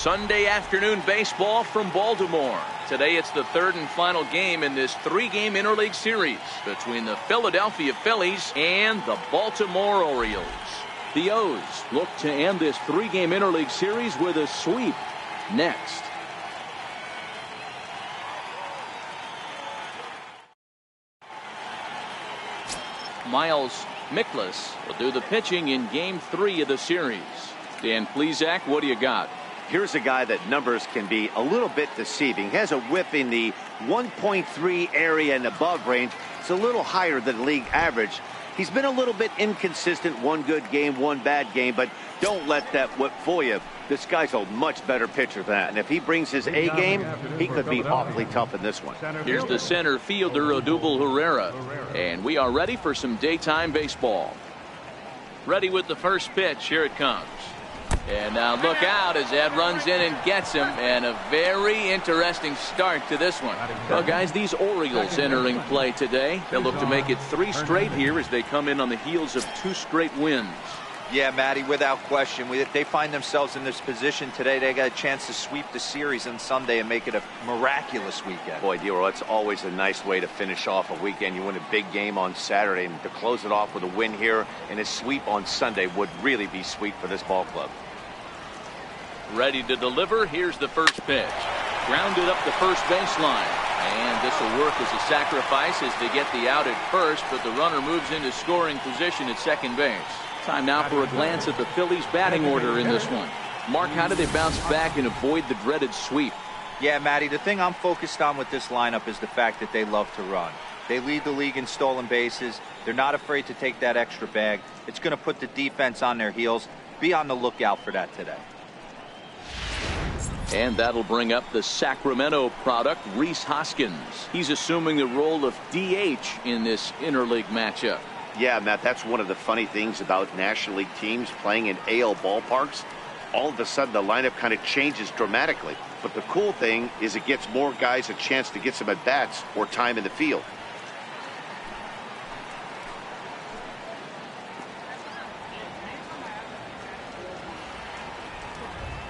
Sunday afternoon baseball from Baltimore. Today it's the third and final game in this three-game interleague series between the Philadelphia Phillies and the Baltimore Orioles. The O's look to end this three-game interleague series with a sweep next. Miles Mikolas will do the pitching in Game 3 of the series. Dan Plesac, what do you got? Here's a guy that numbers can be a little bit deceiving. He has a whip in the 1.3 area and above range. It's a little higher than league average. He's been a little bit inconsistent. One good game, one bad game, but don't let that whip fool you. This guy's a much better pitcher than that. And if he brings his A game, he could be awfully tough in this one. Here's the center fielder, Odubel Herrera. And we are ready for some daytime baseball. Ready with the first pitch. Here it comes. And now look out as Ed runs in and gets him. And a very interesting start to this one. Well, guys, these Orioles entering play today. They'll look to make it 3 straight here as they come in on the heels of 2 straight wins. Yeah, Matty, without question. They find themselves in this position today. They got a chance to sweep the series on Sunday and make it a miraculous weekend. Boy, Dero, that's always a nice way to finish off a weekend. You win a big game on Saturday, and to close it off with a win here and a sweep on Sunday would really be sweet for this ball club. Ready to deliver. Here's the first pitch. Grounded up the first baseline. And this will work as a sacrifice as they get the out at first, but the runner moves into scoring position at second base. Time now for a glance at the Phillies batting order in this one. Mark, how do they bounce back and avoid the dreaded sweep? Yeah, Matty, the thing I'm focused on with this lineup is the fact that they love to run. They lead the league in stolen bases. They're not afraid to take that extra bag. It's going to put the defense on their heels. Be on the lookout for that today. And that'll bring up the Sacramento product, Rhys Hoskins. He's assuming the role of DH in this interleague matchup. Yeah, Matt, that's one of the funny things about National League teams playing in AL ballparks. All of a sudden, the lineup kind of changes dramatically. But the cool thing is it gets more guys a chance to get some at-bats or time in the field.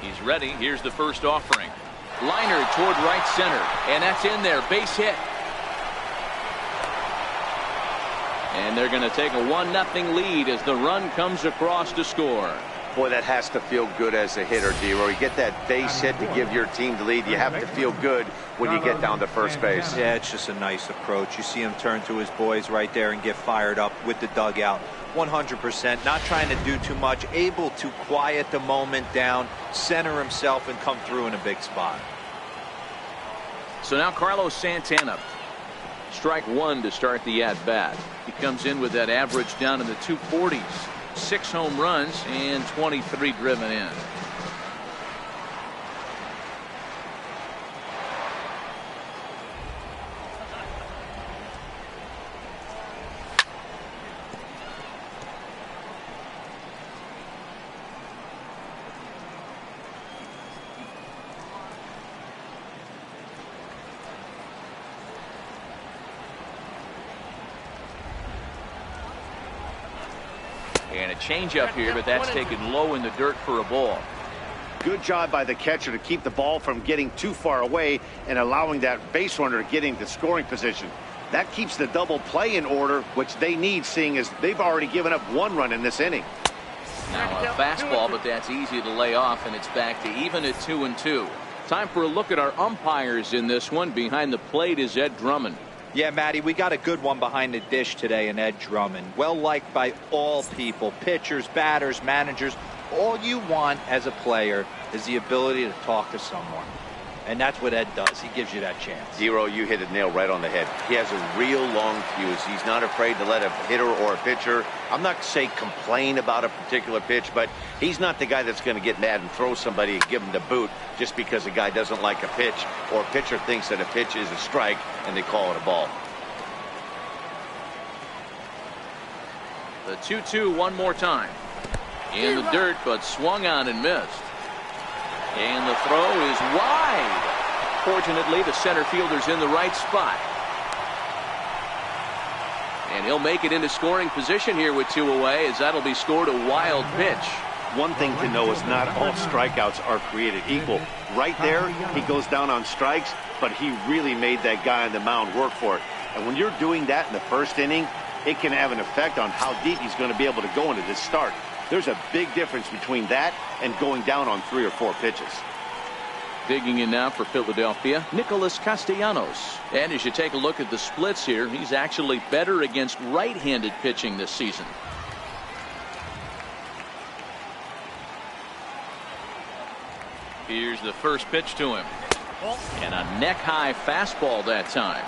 He's ready. Here's the first offering. Liner toward right center. And that's in there. Base hit. And they're going to take a 1-0 lead as the run comes across to score. Boy, that has to feel good as a hitter, D-Roy. You get that base hit to give your team the lead. You have to feel good when you get down to first base. Yeah, it's just a nice approach. You see him turn to his boys right there and get fired up with the dugout. 100%. Not trying to do too much. Able to quiet the moment down, center himself, and come through in a big spot. So now Carlos Santana. Strike 1 to start the at-bat. He comes in with that average down in the 240s. 6 home runs and 23 driven in. And a changeup here, but that's taken low in the dirt for a ball. Good job by the catcher to keep the ball from getting too far away and allowing that base runner to get into scoring position. That keeps the double play in order, which they need, seeing as they've already given up 1 run in this inning. Now a fastball, but that's easy to lay off, and it's back to even at 2-2. Time for a look at our umpires in this one. Behind the plate is Ed Drummond. Yeah, Matty, we got a good one behind the dish today in Ed Drummond. Well liked by all people, pitchers, batters, managers. All you want as a player is the ability to talk to someone. And that's what Ed does. He gives you that chance. Zero, you hit it nail right on the head. He has a real long fuse. He's not afraid to let a hitter or a pitcher, I'm not to say complain about a particular pitch, but he's not the guy that's going to get mad and throw somebody and give him the boot just because a guy doesn't like a pitch or a pitcher thinks that a pitch is a strike and they call it a ball. The 2-2 one more time. In the dirt, but swung on and missed. And the throw is wide. Fortunately, the center fielder's in the right spot. And he'll make it into scoring position here with 2 away, as that'll be scored a wild pitch. one thing to know is not all strikeouts are created equal. Right there, he goes down on strikes, but he really made that guy on the mound work for it. And when you're doing that in the first inning, it can have an effect on how deep he's going to be able to go into this start. There's a big difference between that and going down on 3 or 4 pitches. Digging in now for Philadelphia, Nicholas Castellanos. And as you take a look at the splits here, he's actually better against right-handed pitching this season. Here's the first pitch to him. And a neck-high fastball that time.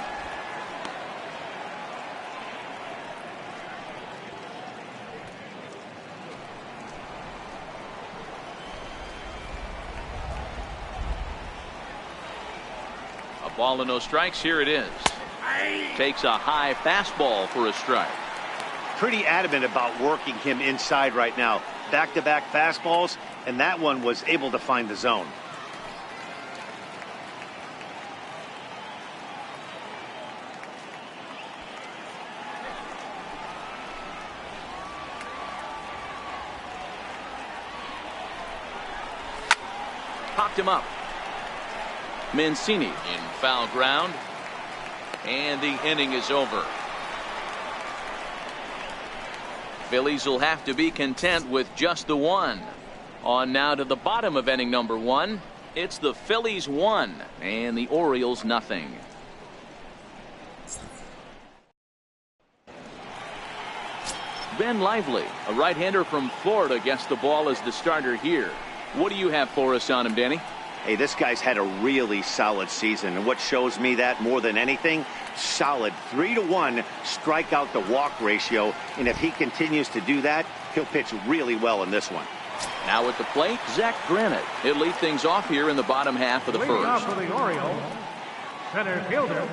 A ball and no strikes. Here it is. Takes a high fastball for a strike. Pretty adamant about working him inside right now. Back-to-back fastballs, and that one was able to find the zone. Popped him up. Mancini in foul ground, and the inning is over. Phillies will have to be content with just the one. On now to the bottom of inning number 1. It's the Phillies 1 and the Orioles nothing. Ben Lively, a right-hander from Florida, gets the ball as the starter here. What do you have for us on him, Danny? Hey, this guy's had a really solid season, and what shows me that more than anything, solid 3-to-1 strikeout to walk ratio, and if he continues to do that, he'll pitch really well in this one. Now at the plate, Zach Granite. He'll lead things off here in the bottom half of the Leading off first. for the Orioles, center fielder,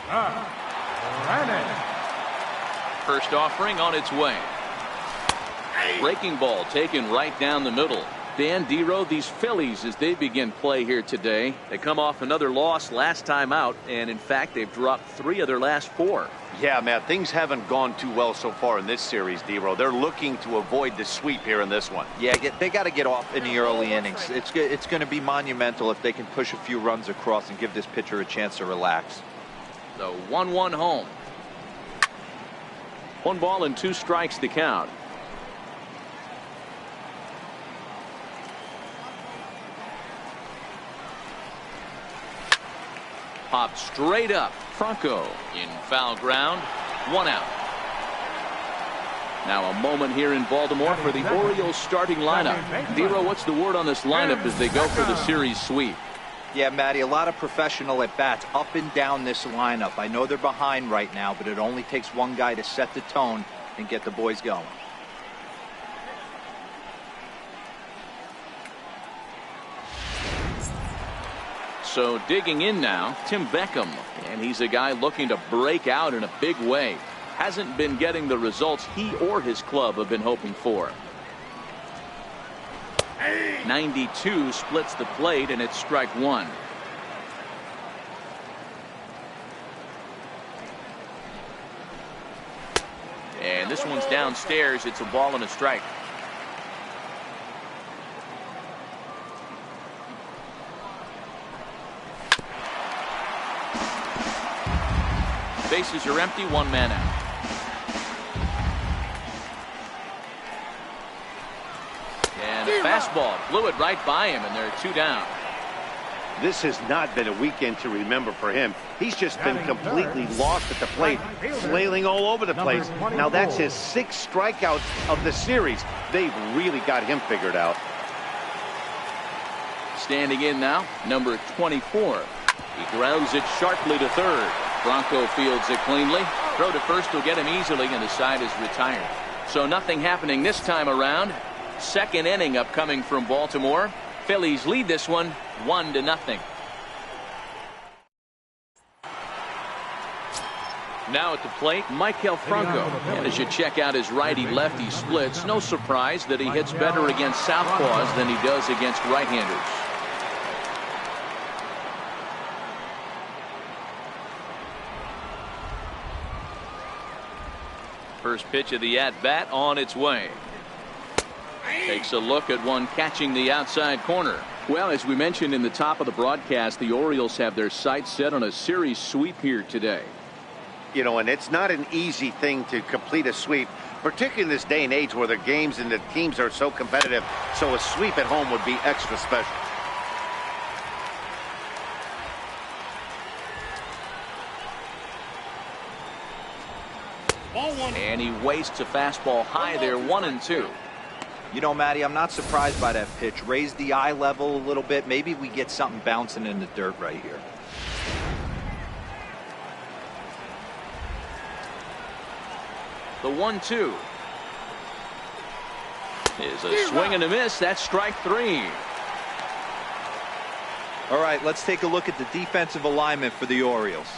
Granite. First offering on its way. Breaking ball taken right down the middle. Dan Dero, these Phillies, as they begin play here today, they come off another loss last time out, and in fact they've dropped 3 of their last 4. Yeah, Matt, things haven't gone too well so far in this series, Dero. They're looking to avoid the sweep here in this one. Yeah, they got to get off in the early innings. It's going to be monumental if they can push a few runs across and give this pitcher a chance to relax. The 1-1 home. 1 ball and 2 strikes to count. Popped straight up. Franco in foul ground. 1 out. Now a moment here in Baltimore for the Orioles starting lineup. Dero, what's the word on this lineup as they go for the series sweep? Yeah, Matty, a lot of professional at-bats up and down this lineup. I know they're behind right now, but it only takes one guy to set the tone and get the boys going. So digging in now, Tim Beckham, and he's a guy looking to break out in a big way. Hasn't been getting the results he or his club have been hoping for. 92 splits the plate, and it's strike 1. And this one's downstairs. It's a ball and a strike. Bases are empty, 1 man out. And a fastball blew it right by him, and there are 2 down. This has not been a weekend to remember for him. He's just been completely lost at the plate, flailing all over the place. Now that's his 6th strikeout of the series. They've really got him figured out. Standing in now, number 24. He grounds it sharply to third. Bronco fields it cleanly. Throw to first will get him easily, and the side is retired. So nothing happening this time around. Second inning upcoming from Baltimore. Phillies lead this one 1-0. Now at the plate, Maikel Franco. And as you check out his righty-lefty splits, no surprise that he hits better against southpaws than he does against right-handers. First pitch of the at-bat on its way. Takes a look at one catching the outside corner. Well, as we mentioned in the top of the broadcast, the Orioles have their sights set on a series sweep here today. You know, and it's not an easy thing to complete a sweep, particularly in this day and age where the games and the teams are so competitive. So a sweep at home would be extra special. And he wastes a fastball high there, 1-2. You know, Matty, I'm not surprised by that pitch. Raise the eye level a little bit. Maybe we get something bouncing in the dirt right here. The 1-2 is a swing and a miss. That's strike 3. All right, let's take a look at the defensive alignment for the Orioles.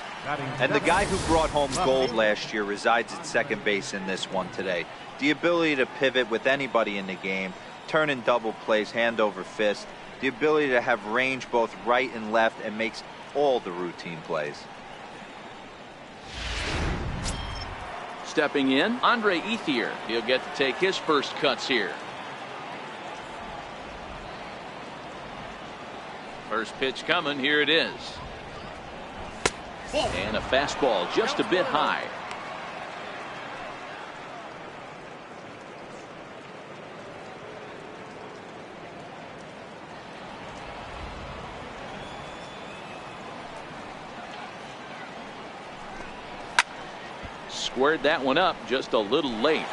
And the guy who brought home gold last year resides at second base in this one today. The ability to pivot with anybody in the game, turn in double plays, hand over fist, the ability to have range both right and left, and makes all the routine plays. Stepping in, Andre Ethier. He'll get to take his first cuts here. First pitch coming. Here it is. And a fastball just a bit high. Squared that one up just a little late.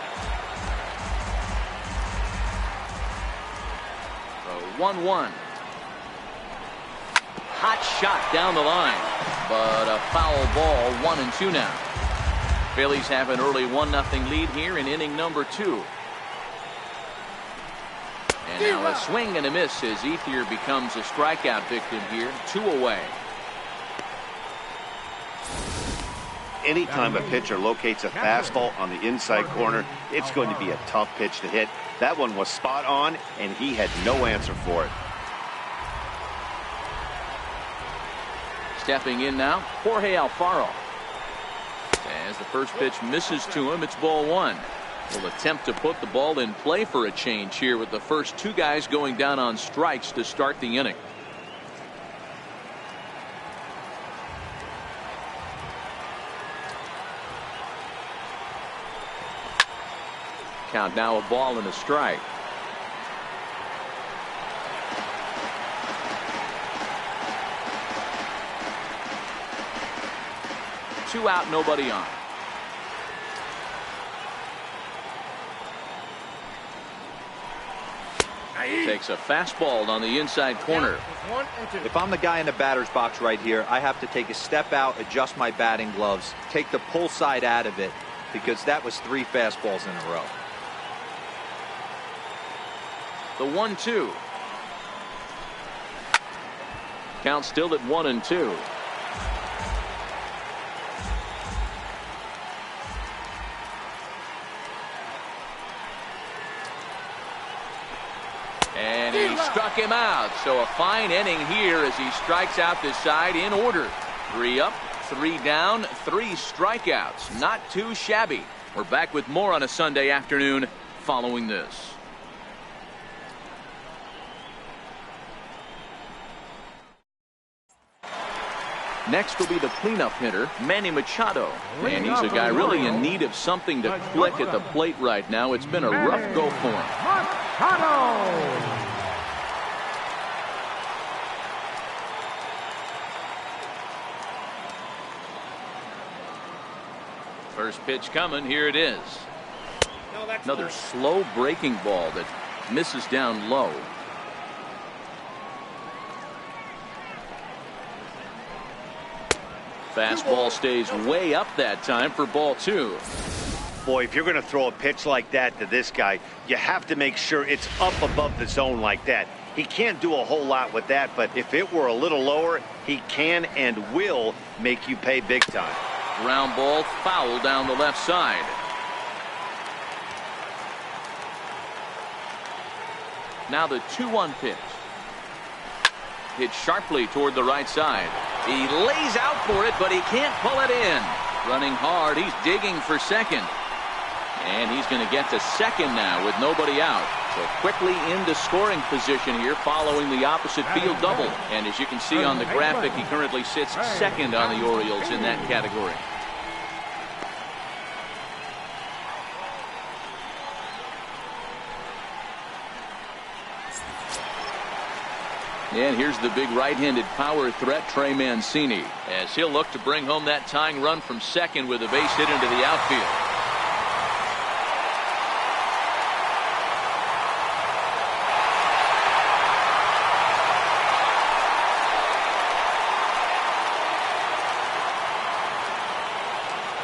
So 1-1. Hot shot down the line, but a foul ball. 1-2 now. Phillies have an early 1-0 lead here in inning number 2. And now a swing and a miss as Ethier becomes a strikeout victim here. 2 away. Anytime a pitcher locates a fastball on the inside corner, it's going to be a tough pitch to hit. That one was spot on, and he had no answer for it. Stepping in now, Jorge Alfaro. As the first pitch misses to him, it's ball 1. Will attempt to put the ball in play for a change here with the first 2 guys going down on strikes to start the inning. Count now, a ball and a strike. Two out, nobody on. Takes a fastball on the inside corner. If I'm the guy in the batter's box right here, I have to take a step out, adjust my batting gloves, take the pull side out of it, because that was 3 fastballs in a row. The 1-2. Count still at 1-2. And he struck him out. So a fine inning here as he strikes out this side in order. 3 up, 3 down, 3 strikeouts. Not too shabby. We're back with more on a Sunday afternoon following this. Next will be the cleanup hitter, Manny Machado. And he's a guy really in need of something to click at the plate right now. It's been a rough go for him. Machado! First pitch coming. Here it is. Another slow breaking ball that misses down low. Fastball stays way up that time for ball 2. Boy, if you're going to throw a pitch like that to this guy, you have to make sure it's up above the zone like that. He can't do a whole lot with that, but if it were a little lower, he can and will make you pay big time. Ground ball foul down the left side. Now the 2-1 pitch. Hit sharply toward the right side. He lays out for it, but he can't pull it in. Running hard, he's digging for second. And he's going to get to second now with nobody out. So quickly into scoring position here following the opposite field double. And as you can see on the graphic, he currently sits second on the Orioles in that category. And here's the big right-handed power threat, Trey Mancini, as he'll look to bring home that tying run from second with a base hit into the outfield.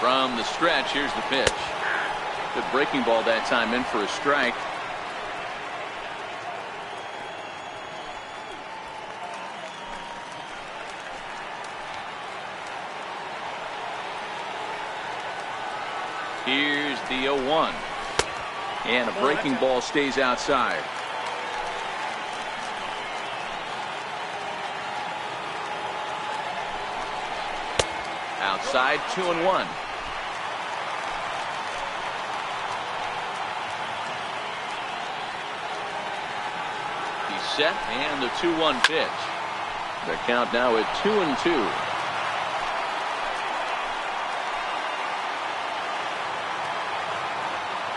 From the stretch, here's the pitch. Good breaking ball that time, in for a strike. Here's the 0-1. And a breaking ball stays outside. Outside, 2-1. He's set, and the 2-1 pitch. The count now at 2-2.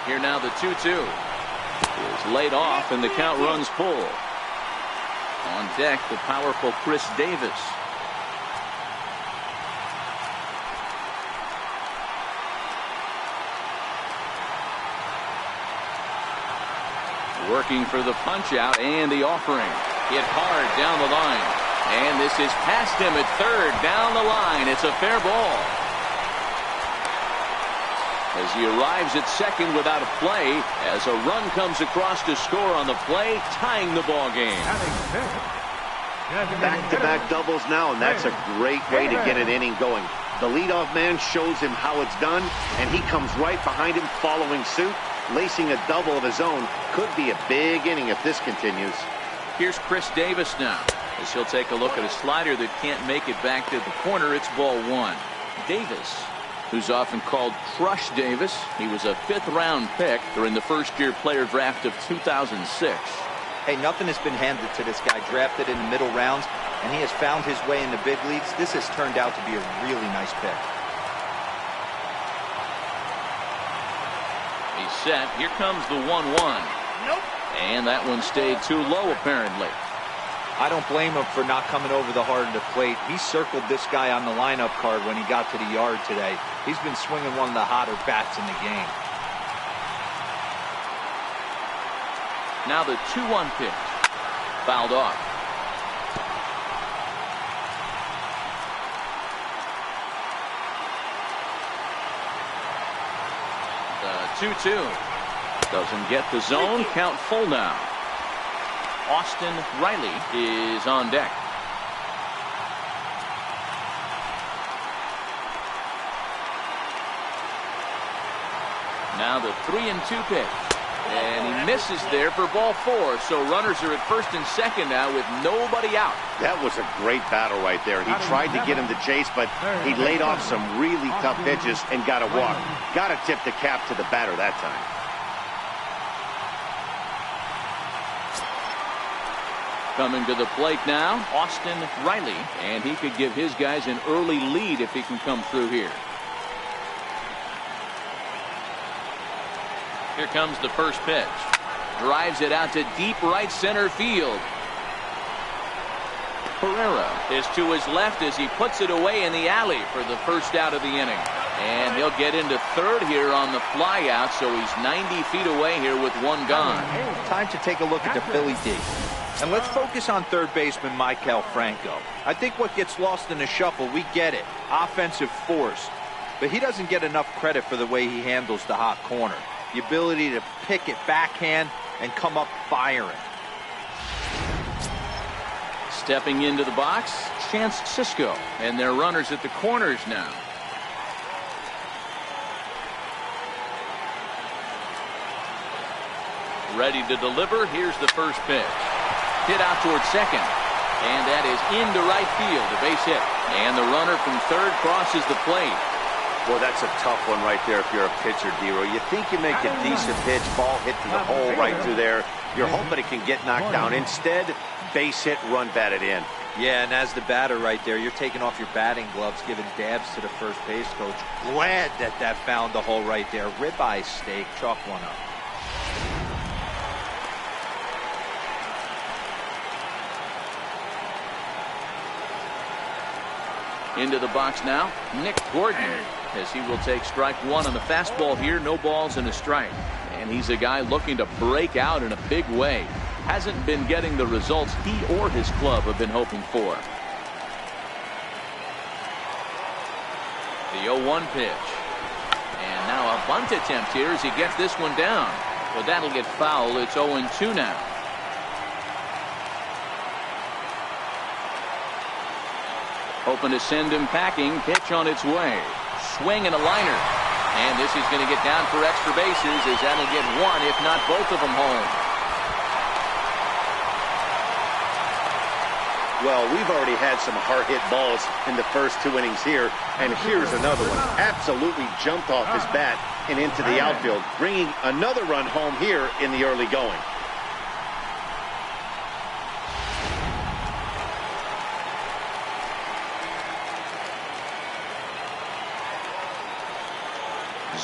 Here now the 2-2 is laid off, and the count runs full. On deck, the powerful Chris Davis. Working for the punch out and the offering. Hit hard down the line. And this is past him at third, down the line. It's a fair ball. As he arrives at second without a play, as a run comes across to score on the play, tying the ball game. Back-to-back doubles now, and that's a great way to get an inning going. The leadoff man shows him how it's done, and he comes right behind him following suit. Lacing a double of his own could be a big inning if this continues. Here's Chris Davis now, as he'll take a look at a slider that can't make it back to the corner. It's ball one. Davis, who's often called Crush Davis. He was a fifth-round pick during the first-year player draft of 2006. Hey, nothing has been handed to this guy. Drafted in the middle rounds, and he has found his way in the big leagues. This has turned out to be a really nice pick. He's set. Here comes the 1-1. Nope. And that one stayed too low, apparently. I don't blame him for not coming over the heart of the plate. He circled this guy on the lineup card when he got to the yard today. He's been swinging one of the hotter bats in the game. Now the 2-1 pitch. Fouled off. The 2-2. Doesn't get the zone. Count full now. Austin Riley is on deck. Now the 3-2 pitch. And he misses there for ball four. So runners are at first and second now with nobody out. That was a great battle right there. He tried to get him to chase, but he laid off some really tough pitches and got a walk. Got to tip the cap to the batter that time. Coming to the plate now, Austin Riley, and he could give his guys an early lead if he can come through here. Here comes the first pitch. Drives it out to deep right center field. Pereira is to his left as he puts it away in the alley for the first out of the inning. And he'll get into third here on the fly out, so he's 90 feet away here with one gone. Time to take a look at the Philly D. And let's focus on third baseman Maikel Franco. I think what gets lost in the shuffle, we get it. Offensive force. But he doesn't get enough credit for the way he handles the hot corner. The ability to pick it backhand and come up firing. Stepping into the box, Chance Sisco. And their runners at the corners now. Ready to deliver. Here's the first pitch. Hit out towards second. And that is into right field. A base hit. And the runner from third crosses the plate. Well, that's a tough one right there if you're a pitcher, Dero. You think you make a decent pitch, ball hit to the hole right through there. You're hoping it can get knocked down. Instead, base hit, run batted in. Yeah, and as the batter right there, you're taking off your batting gloves, giving dabs to the first base coach. Glad that found the hole right there. Ribeye steak, chalk one up. Into the box now, Nick Gordon, as he will take strike one on the fastball here. No balls and a strike. And he's a guy looking to break out in a big way. Hasn't been getting the results he or his club have been hoping for. The 0-1 pitch. And now a bunt attempt here as he gets this one down. But that'll get foul. It's 0-2 now. Hoping to send him packing. Pitch on its way. Swing and a liner. And this is going to get down for extra bases as that'll get one, if not both of them, home. Well, we've already had some hard-hit balls in the first 2 innings here, and here's another one. Absolutely jumped off his bat and into the outfield, bringing another run home here in the early going.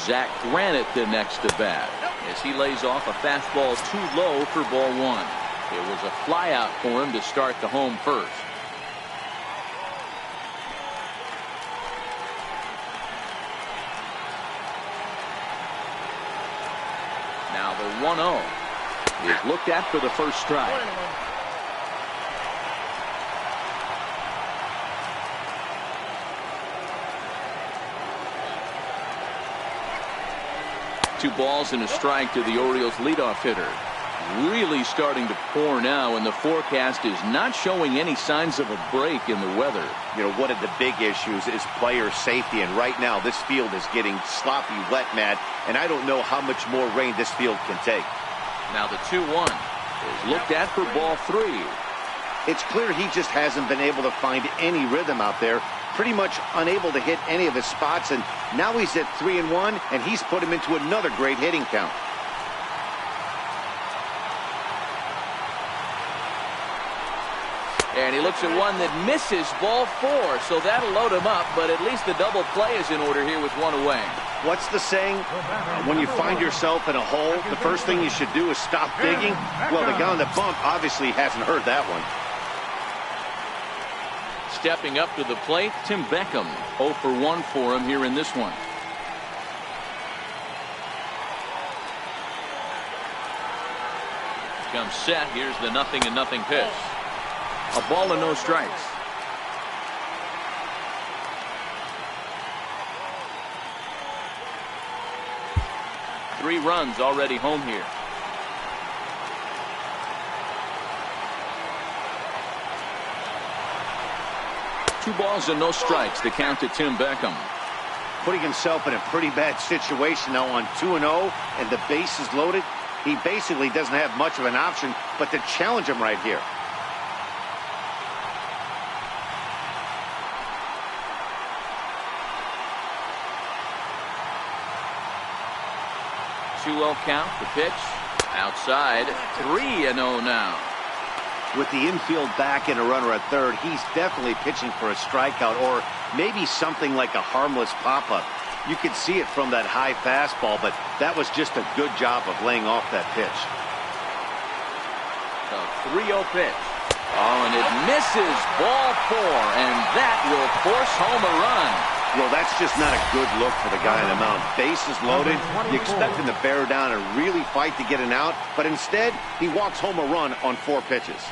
Zach Granite the next to bat as he lays off a fastball too low for ball one. It was a fly out for him to start the home first. Now the 1-0 is looked at for the first strike. Two balls and a strike to the Orioles leadoff hitter. Really starting to pour now, and the forecast is not showing any signs of a break in the weather. You know, one of the big issues is player safety, and right now this field is getting sloppy wet, Matt, and I don't know how much more rain this field can take. Now the 2-1 is looked at for ball three. It's clear he just hasn't been able to find any rhythm out there. Pretty much unable to hit any of his spots, and now he's at 3-1, and he's put him into another great hitting count. And he looks at one that misses, ball four, so that'll load him up, but at least the double play is in order here with one away. What's the saying? When you find yourself in a hole, the first thing you should do is stop digging. Well, the guy on the bump obviously hasn't heard that one. Stepping up to the plate, Tim Beckham. 0 for 1 for him here in this one. Comes set. Here's the 0-0 pitch. A ball and no strikes. Three runs already home here. Two balls and no strikes. The count to Tim Beckham. Putting himself in a pretty bad situation now on 2-0, and the base is loaded. He basically doesn't have much of an option but to challenge him right here. 2-0 count. The pitch outside. 3-0 now. With the infield back and a runner at third, he's definitely pitching for a strikeout or maybe something like a harmless pop-up. You could see it from that high fastball, but that was just a good job of laying off that pitch. The 3-0 pitch. Oh, and it misses, ball four, and that will force home a run. Well, that's just not a good look for the guy on the mound. Bases loaded. You expect him to bear down and really fight to get an out, but instead, he walks home a run on 4 pitches.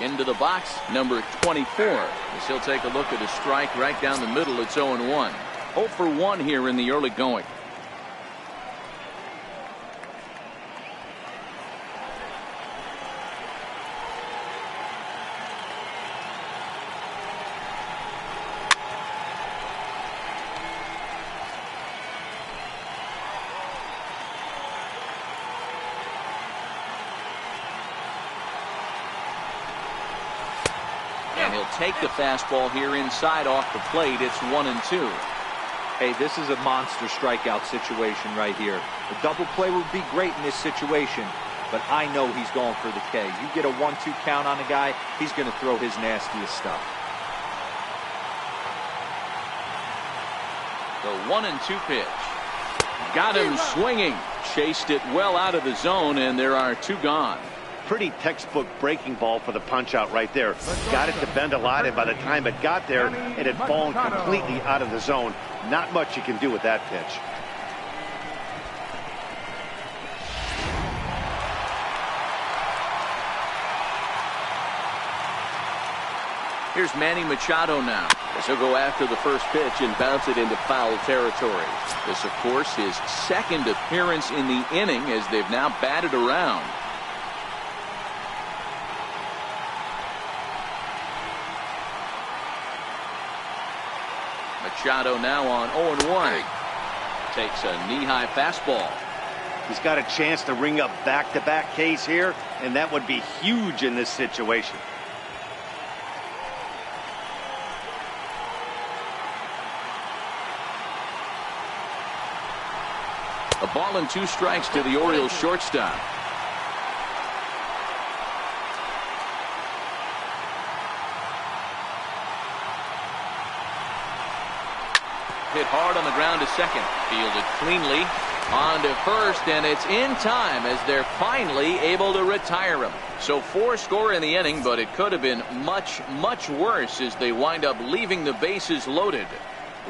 Into the box, number 24. As he'll take a look at a strike right down the middle. It's 0-1. 0 for 1 here in the early going. take the fastball here inside off the plate. It's 1-2. Hey, this is a monster strikeout situation right here. A double play would be great in this situation, but I know he's going for the K. You get a 1-2 count on a guy, he's going to throw his nastiest stuff. The 1-2 pitch. Got him swinging. Chased it well out of the zone, and there are 2 gone. Pretty textbook breaking ball for the punch out right there. Got it to bend a lot, and by the time it got there, it had fallen completely out of the zone. Not much you can do with that pitch. Here's Manny Machado now, as he'll go after the first pitch and bounce it into foul territory. This, of course, his second appearance in the inning, as they've now batted around. Machado now on 0-1. Takes a knee-high fastball. He's got a chance to ring up back-to-back Ks here, and that would be huge in this situation. A ball and 2 strikes to the Orioles shortstop. Hit hard on the ground to second. Fielded cleanly on to first, and it's in time as they're finally able to retire him. So 4 score in the inning, but it could have been much, much worse as they wind up leaving the bases loaded.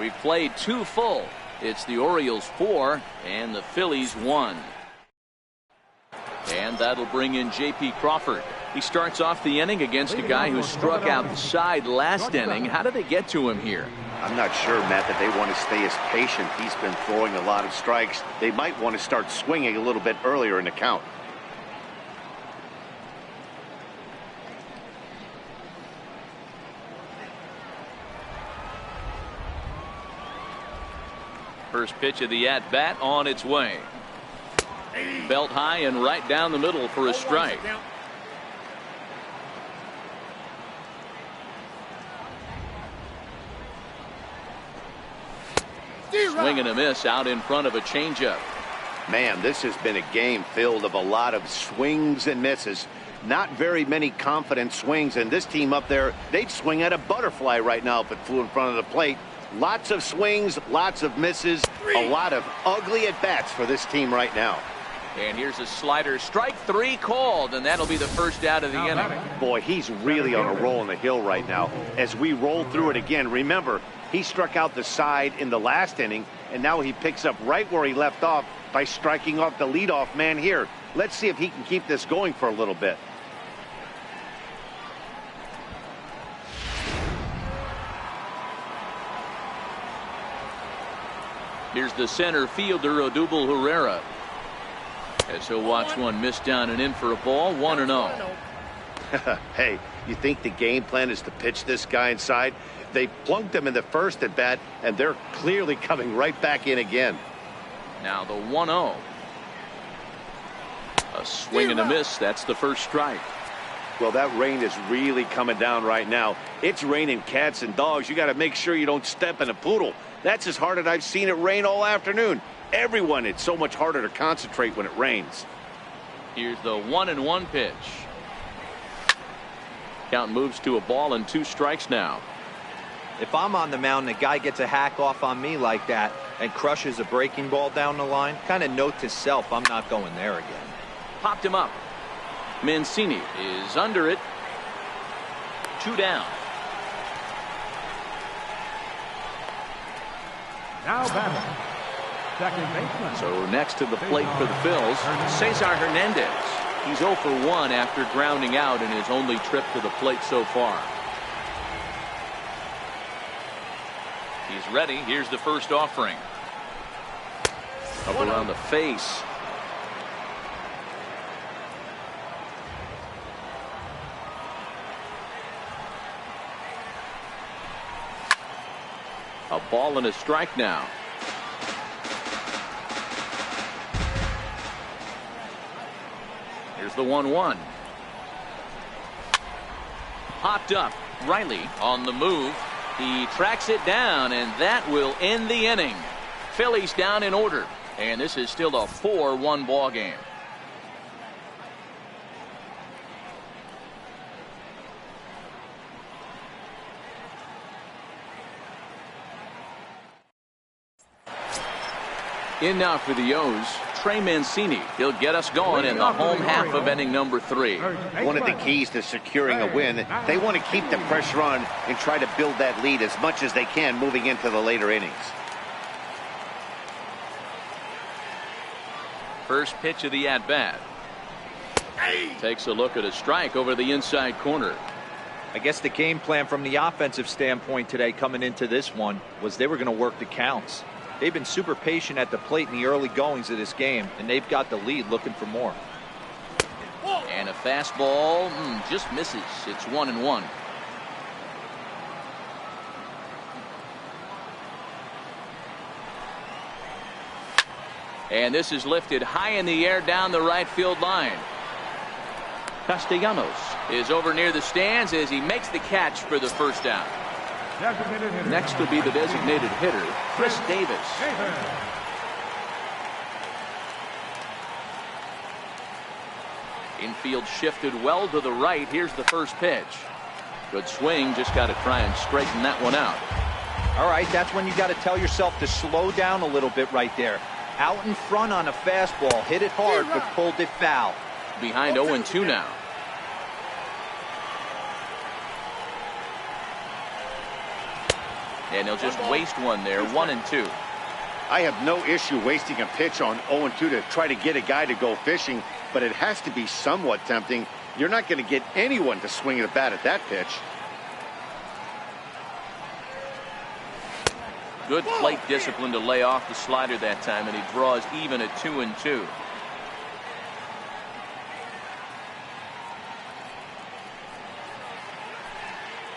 We've played 2 full. It's the Orioles 4 and the Phillies 1. And that'll bring in J.P. Crawford. He starts off the inning against a guy who struck out the side last inning. How did they get to him here? I'm not sure, Matt, that they want to stay as patient. He's been throwing a lot of strikes. They might want to start swinging a little bit earlier in the count. First pitch of the at-bat on its way. Belt high and right down the middle for a strike. Swing and a miss out in front of a changeup. Man, this has been a game filled of a lot of swings and misses. Not very many confident swings, and this team up there, they'd swing at a butterfly right now if it flew in front of the plate. Lots of swings, lots of misses, a lot of ugly at-bats for this team right now. And here's a slider. Strike 3 called, and that'll be the first out of the inning. Boy, he's really on a roll in the hill right now. As we roll through it again, remember, he struck out the side in the last inning, and now he picks up right where he left off by striking off the leadoff man here. Let's see if he can keep this going for a little bit. Here's the center fielder, Odubel Herrera, as he'll watch one miss down and in for a ball. 1-0. Hey, you think the game plan is to pitch this guy inside? They plunked him in the first at bat, and they're clearly coming right back in again. Now the 1-0. A swing and a miss. That's the first strike. Well, that rain is really coming down right now. It's raining cats and dogs. You got to make sure you don't step in a poodle. That's as hard as I've seen it rain all afternoon. Everyone, it's so much harder to concentrate when it rains. Here's the 1-1 pitch. Count moves to a ball and 2 strikes now. If I'm on the mound and a guy gets a hack off on me like that and crushes a breaking ball down the line, kind of note to self, I'm not going there again. Popped him up. Mancini is under it. 2 down. Now batting, second baseman. So next to the plate for the Phils, Cesar Hernandez. He's 0 for 1 after grounding out in his only trip to the plate so far. He's ready. Here's the first offering. Up around the face. A ball and a strike now. Here's the 1-1. Popped up. Riley on the move. He tracks it down, and that will end the inning. Phillies down in order, and this is still a 4-1 ball game. In now for the O's, Trey Mancini. He'll get us going in the home half of inning number 3. One of the keys to securing a win, they want to keep the pressure on and try to build that lead as much as they can moving into the later innings. First pitch of the at-bat. Takes a look at a strike over the inside corner. I guess the game plan from the offensive standpoint today coming into this one was they were going to work the counts. They've been super patient at the plate in the early goings of this game, and they've got the lead looking for more. And a fastball just misses. It's 1-1. And this is lifted high in the air down the right field line. Castellanos is over near the stands as he makes the catch for the first down. Next will be the designated hitter, Chris Davis. Infield shifted well to the right. Here's the first pitch. Good swing. Just got to try and straighten that one out. All right, that's when you got to tell yourself to slow down a little bit right there. Out in front on a fastball. Hit it hard, but pulled it foul. Behind 0-2 now. And he'll just waste one there, 1-2. I have no issue wasting a pitch on 0-2 to try to get a guy to go fishing, but it has to be somewhat tempting. You're not going to get anyone to swing the bat at that pitch. Good plate discipline to lay off the slider that time, and he draws even at 2-2.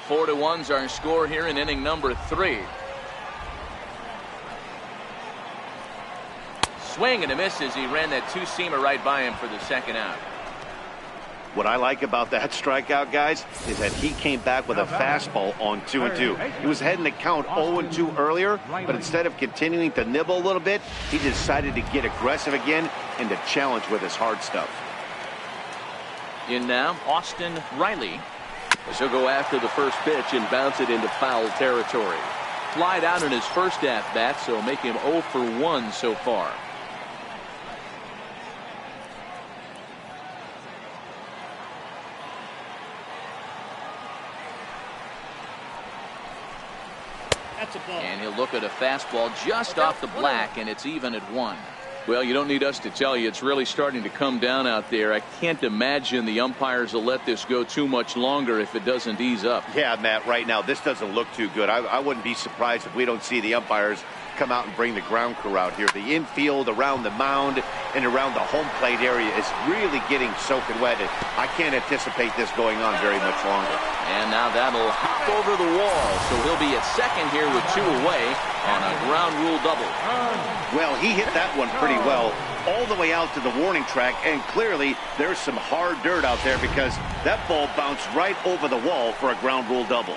4-1's our score here in inning number 3. Swing and a miss as he ran that two-seamer right by him for the second out. What I like about that strikeout, guys, is that he came back with a fastball on 2-2. He was heading to count 0-2 earlier, but instead of continuing to nibble a little bit, he decided to get aggressive again and to challenge with his hard stuff. In now, Austin Riley. As he'll go after the first pitch and bounce it into foul territory. Flied out in his first at-bat, so make him 0 for 1 so far. And he'll look at a fastball just off the black, and it's even at 1. Well, you don't need us to tell you it's really starting to come down out there. I can't imagine the umpires will let this go too much longer if it doesn't ease up. Yeah, Matt, right now this doesn't look too good. I wouldn't be surprised if we don't see the umpires come out and bring the ground crew out here. The infield around the mound and around the home plate area is really getting soaking wet. I can't anticipate this going on very much longer. And now that'll hop over the wall, so he'll be at second here with 2 away on a ground rule double. Well, he hit that one pretty well all the way out to the warning track, and clearly there's some hard dirt out there because that ball bounced right over the wall for a ground rule double.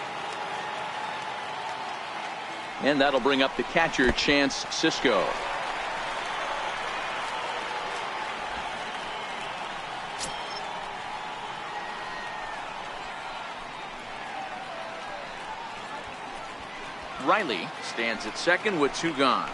And that'll bring up the catcher, Chance Sisco. Riley stands at second with 2 gone.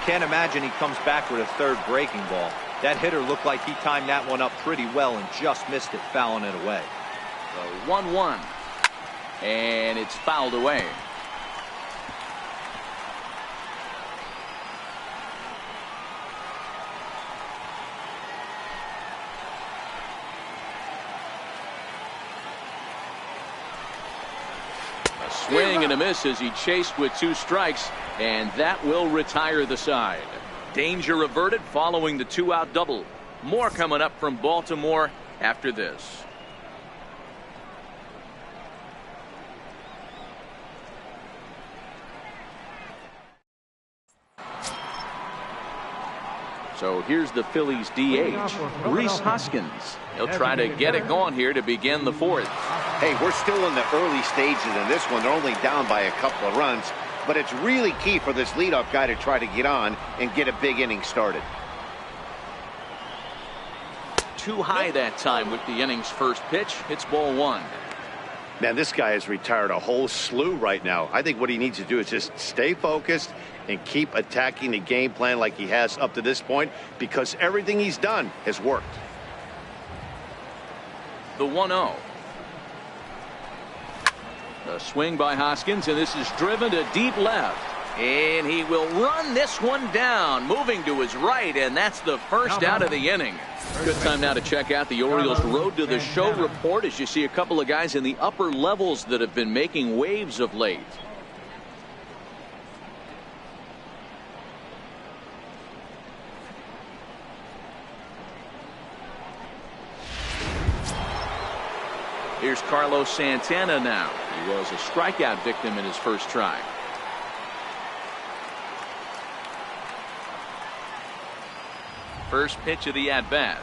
Can't imagine he comes back with a third breaking ball. That hitter looked like he timed that one up pretty well and just missed it, fouling it away. So 1-1. And it's fouled away. A swing and a miss as he chased with 2 strikes, and that will retire the side. Danger averted following the 2-out double. More coming up from Baltimore after this. So here's the Phillies DH, Rhys Hoskins. He'll try to get it going here to begin the fourth. Hey, we're still in the early stages in this one. They're only down by a couple of runs, but it's really key for this leadoff guy to try to get on and get a big inning started. Too high that time with the inning's first pitch. It's ball one. Man, this guy has retired a whole slew right now. I think what he needs to do is just stay focused and keep attacking the game plan like he has up to this point, because everything he's done has worked. The 1-0. A swing by Hoskins, and this is driven to deep left. And he will run this one down, moving to his right, and that's the first out of the inning. Good time now to check out the Orioles Road to the Show report, as you see a couple of guys in the upper levels that have been making waves of late. Here's Carlos Santana now. He was a strikeout victim in his first try. First pitch of the at-bat.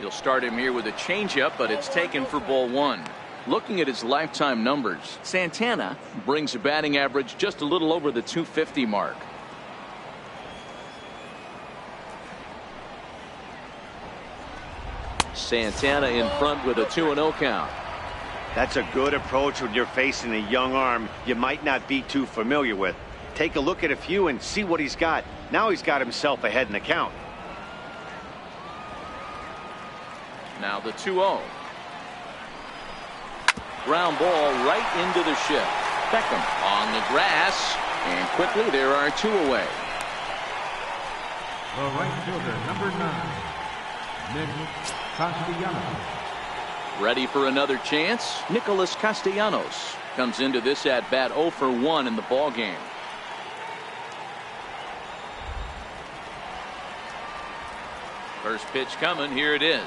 He'll start him here with a changeup, but it's taken for ball one. Looking at his lifetime numbers, Santana brings a batting average just a little over the 250 mark. Santana in front with a 2-0 count. That's a good approach when you're facing a young arm you might not be too familiar with. Take a look at a few and see what he's got. Now he's got himself ahead in the count. Now the 2-0. Ground ball right into the shift. Beckham on the grass, and quickly there are two away. The right fielder, number 9, Nick Castellanos. Ready for another chance? Nicholas Castellanos comes into this at bat 0 for 1 in the ball game. First pitch coming. Here it is.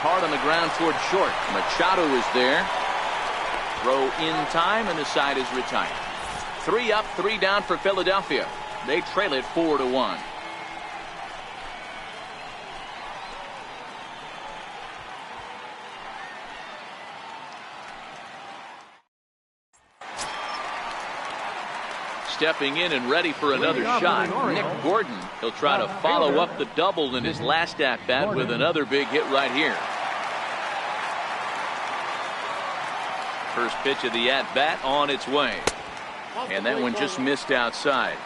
Hard on the ground toward short. Machado is there. Throw in time, and the side is retired. 3 up, 3 down for Philadelphia. They trail it 4-1. Stepping in and ready for another shot, Nick Gordon. He'll try to follow up the double in his last at-bat with another big hit right here. First pitch of the at-bat on its way. And that one just missed outside.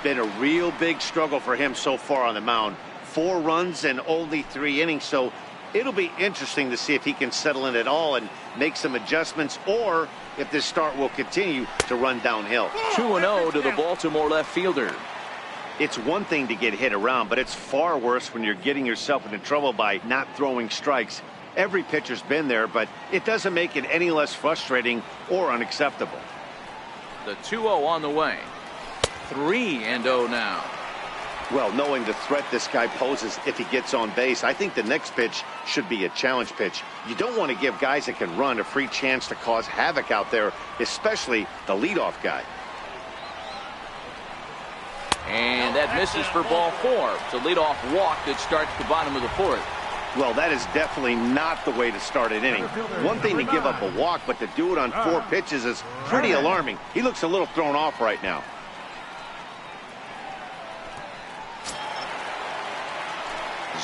Been a real big struggle for him so far on the mound. 4 runs and only 3 innings, so it'll be interesting to see if he can settle in at all and make some adjustments, or if this start will continue to run downhill. 2-0 to the Baltimore left fielder. It's one thing to get hit around, but it's far worse when you're getting yourself into trouble by not throwing strikes. Every pitcher's been there, but it doesn't make it any less frustrating or unacceptable. The 2-0 on the way. 3-0 now. Well, knowing the threat this guy poses if he gets on base, I think the next pitch should be a challenge pitch. You don't want to give guys that can run a free chance to cause havoc out there, especially the leadoff guy. And that misses for ball 4. It's a leadoff walk that starts the bottom of the 4th. Well, that is definitely not the way to start an inning. One thing to give up a walk, but to do it on 4 pitches is pretty alarming. He looks a little thrown off right now.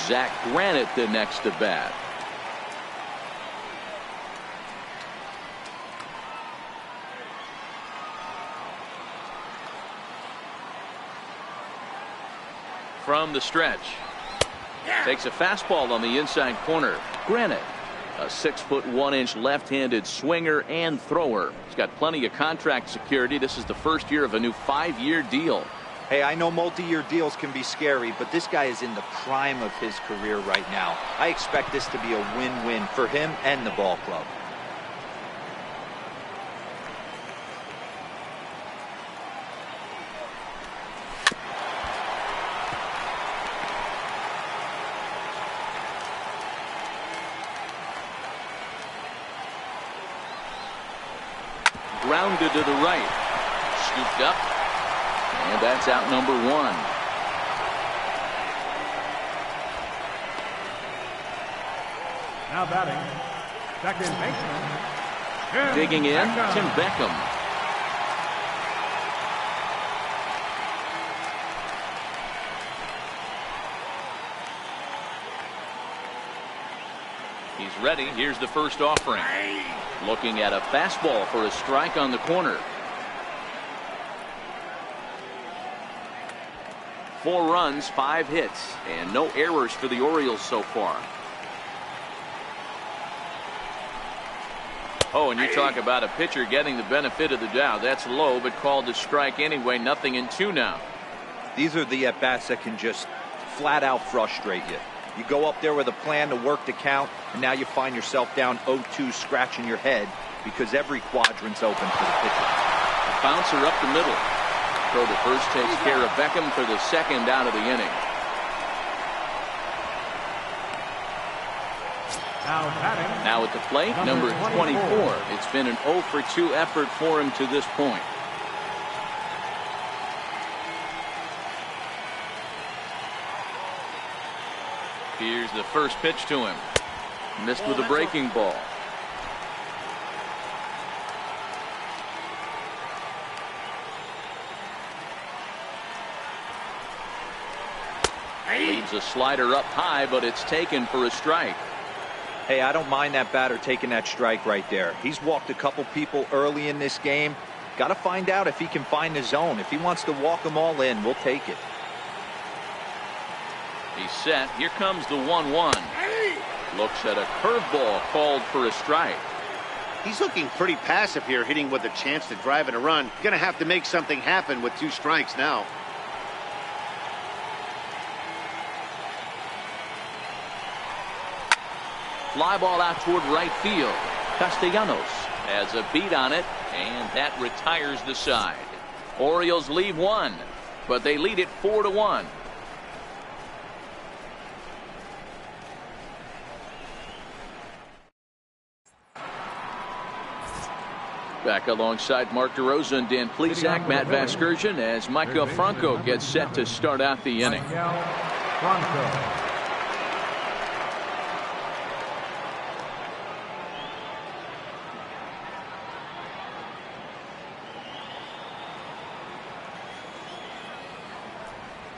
Zach Granite the next to bat. From the stretch. Takes a fastball on the inside corner. Granite, a 6'1" left-handed swinger and thrower. He's got plenty of contract security. This is the first year of a new 5-year deal. Hey, I know multi-year deals can be scary, but this guy is in the prime of his career right now. I expect this to be a win-win for him and the ball club. Grounded to the right. Scooped up. And that's out number 1. Now batting, second baseman. Digging in, Tim Beckham. He's ready. Here's the first offering. Looking at a fastball for a strike on the corner. 4 runs, 5 hits, and no errors for the Orioles so far. Oh, and you talk about a pitcher getting the benefit of the doubt. That's low, but called a strike anyway. 0-2 now. These are the at-bats that can just flat out frustrate you. You go up there with a plan to work the count, and now you find yourself down 0-2, scratching your head because every quadrant's open for the pitcher. A bouncer up the middle. Throw to first takes care of Beckham for the second out of the inning. Now at the plate, number 24. It's been an 0-for-2 effort for him to this point. Here's the first pitch to him. Missed with a breaking ball. Leaves a slider up high, but it's taken for a strike. Hey, I don't mind that batter taking that strike right there. He's walked a couple people early in this game. Got to find out if he can find the zone. If he wants to walk them all in, we'll take it. He's set. Here comes the 1-1. Looks at a curveball called for a strike. He's looking pretty passive here, hitting with a chance to drive in a run. Going to have to make something happen with 2 strikes now. Fly ball out toward right field. Castellanos has a beat on it, and that retires the side. Orioles leave 1, but they lead it 4-1. Back alongside Mark DeRosa and Dan Plesac, Matt Vasgersian, as Michael Franco gets set to start out the inning.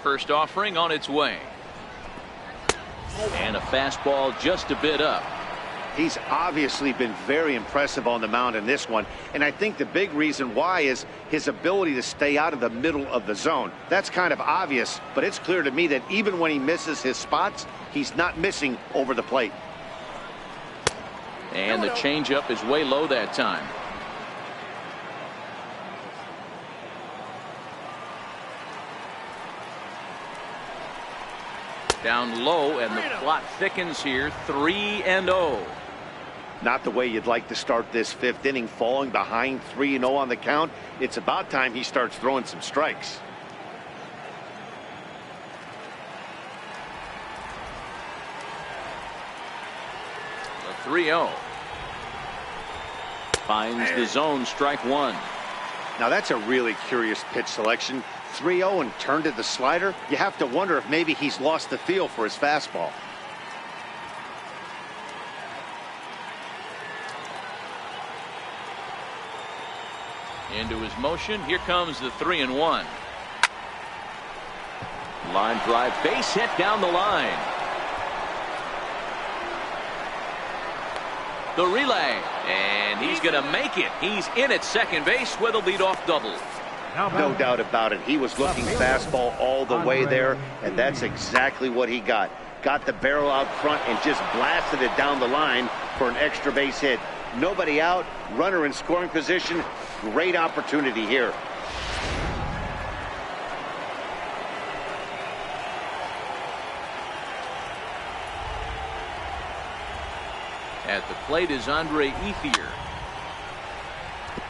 First offering on its way. And a fastball just a bit up. He's obviously been very impressive on the mound in this one, and I think the big reason why is his ability to stay out of the middle of the zone. That's kind of obvious, but it's clear to me that even when he misses his spots, he's not missing over the plate. And the changeup is way low that time. Down low, and the plot thickens here. 3-0. Not the way you'd like to start this 5th inning, falling behind 3-0 on the count. It's about time he starts throwing some strikes. The 3-0. Finds the zone, strike 1. Now that's a really curious pitch selection. 3-0 and turned to the slider. You have to wonder if maybe he's lost the feel for his fastball. Into his motion. Here comes the 3-1. Line drive, base hit down the line. The relay, and he's going to make it. He's in at second base with a leadoff double. No doubt about it. He was looking fastball all the way there, and that's exactly what he got. Got the barrel out front and just blasted it down the line for an extra base hit. Nobody out, runner in scoring position. Great opportunity here. At the plate is Andre Ethier.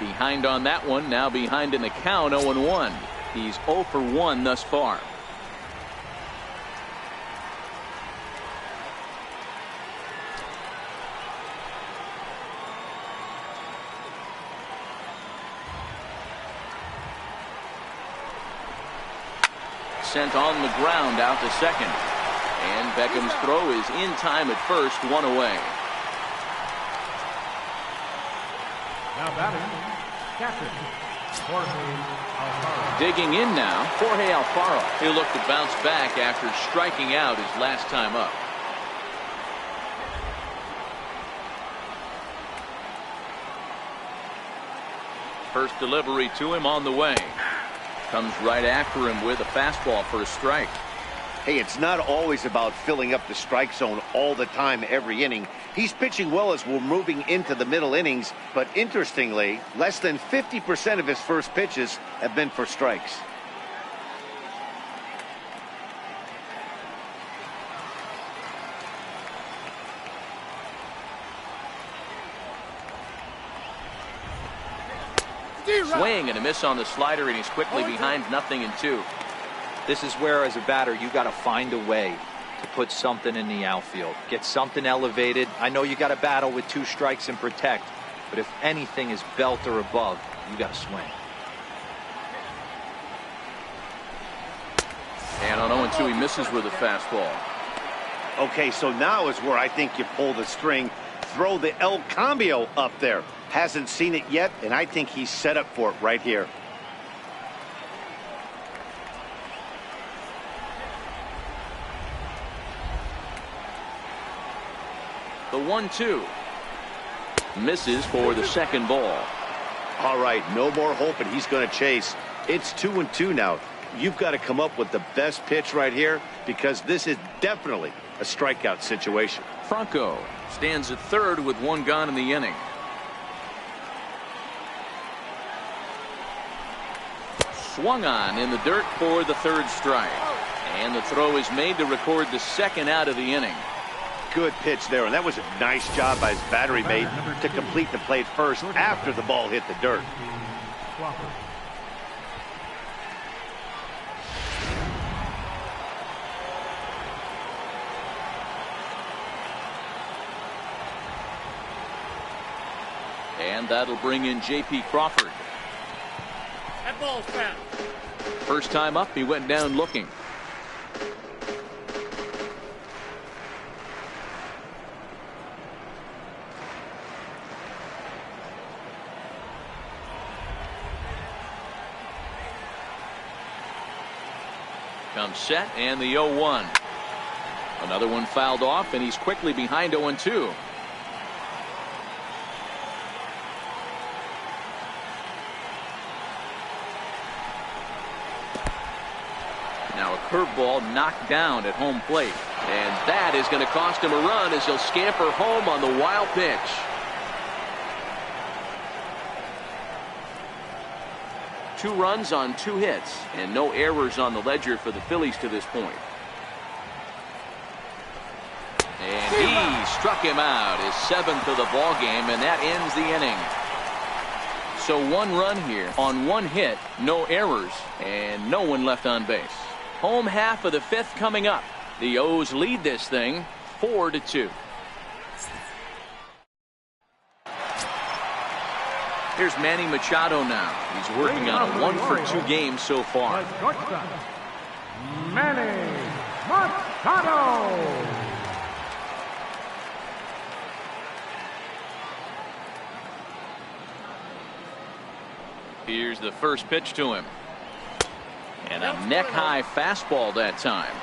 Behind on that one, now behind in the count, 0-1. He's 0 for 1 thus far. sent on the ground out to second. And Beckham's throw is in time at first, one away. Now batting, captain, Jorge Alfaro. Digging in now, Jorge Alfaro. He'll look to bounce back after striking out his last time up. First delivery to him on the way. Comes right after him with a fastball for a strike. Hey, it's not always about filling up the strike zone all the time every inning. He's pitching well as we're moving into the middle innings, but interestingly, less than 50% of his first pitches have been for strikes. Swing and a miss on the slider, and he's quickly behind 0-2. This is where, as a batter, you got to find a way to put something in the outfield. Get something elevated. I know you got to battle with 2 strikes and protect, but if anything is belt or above, you got to swing. And on 0-2, he misses with a fastball. Okay, so now is where I think you pull the string. Throw the El Cambio up there. Hasn't seen it yet, and I think he's set up for it right here. The 1-2. Misses for the second ball. All right, no more hoping he's going to chase. It's 2-2 now. You've got to come up with the best pitch right here, because this is definitely a strikeout situation. Franco stands at third with 1 gone in the inning. Swung on in the dirt for the 3rd strike. And the throw is made to record the 2nd out of the inning. Good pitch there, and that was a nice job by his battery mate to complete the play first after the ball hit the dirt. And that'll bring in J.P. Crawford. That ball's foul. First time up, he went down looking. Comes set, and the 0-1. Another one fouled off, and he's quickly behind 0-2. Now a curveball knocked down at home plate. And that is going to cost him a run as he'll scamper home on the wild pitch. Two runs on 2 hits, and no errors on the ledger for the Phillies to this point. And he struck him out, his 7th of the ball game, and that ends the inning. So 1 run here on 1 hit, no errors, and no one left on base. Home half of the 5th coming up. The O's lead this thing 4-2. Here's Manny Machado now. He's working on a 1-for-2 game so far. Manny Machado. Here's the first pitch to him. And a neck-high fastball that time.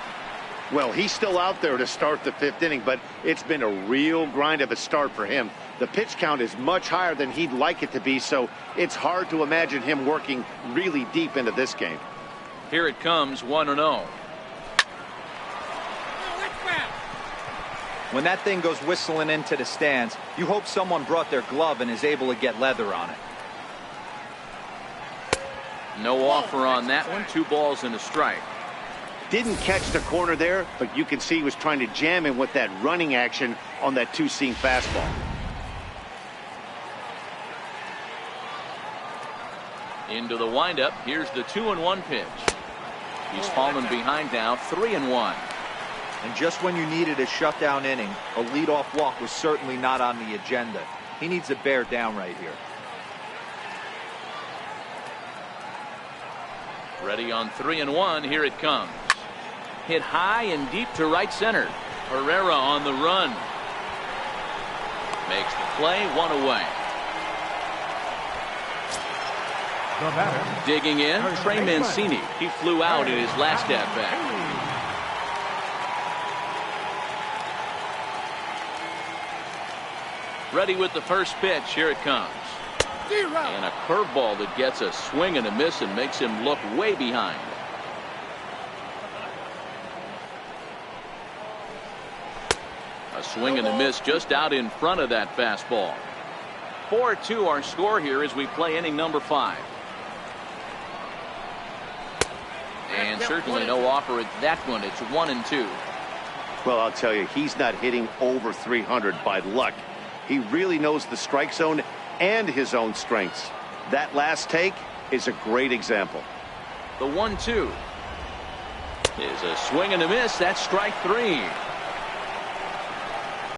Well, he's still out there to start the 5th inning, but it's been a real grind of a start for him. The pitch count is much higher than he'd like it to be, so it's hard to imagine him working really deep into this game. Here it comes, 1-0. When that thing goes whistling into the stands, you hope someone brought their glove and is able to get leather on it. No offer on that one. 2 balls and a strike. Didn't catch the corner there, but you can see he was trying to jam him with that running action on that 2-seam fastball. Into the windup. Here's the 2-1 pitch. He's fallen behind now, 3-1. And just when you needed a shutdown inning, a leadoff walk was certainly not on the agenda. He needs to bear down right here. Ready on 3-1. Here it comes. Hit high and deep to right center. Herrera on the run. Makes the play, 1 away. Digging in, Trey Mancini. He flew out in his last at-bat. Ready with the first pitch. Here it comes. And a curveball that gets a swing and a miss and makes him look way behind. A swing and a miss just out in front of that fastball. 4-2 our score here as we play inning number 5. And certainly no offer at that one. It's 1-2. Well, I'll tell you, he's not hitting over 300 by luck. He really knows the strike zone and his own strengths. That last take is a great example. The 1-2 is a swing and a miss. That's strike 3.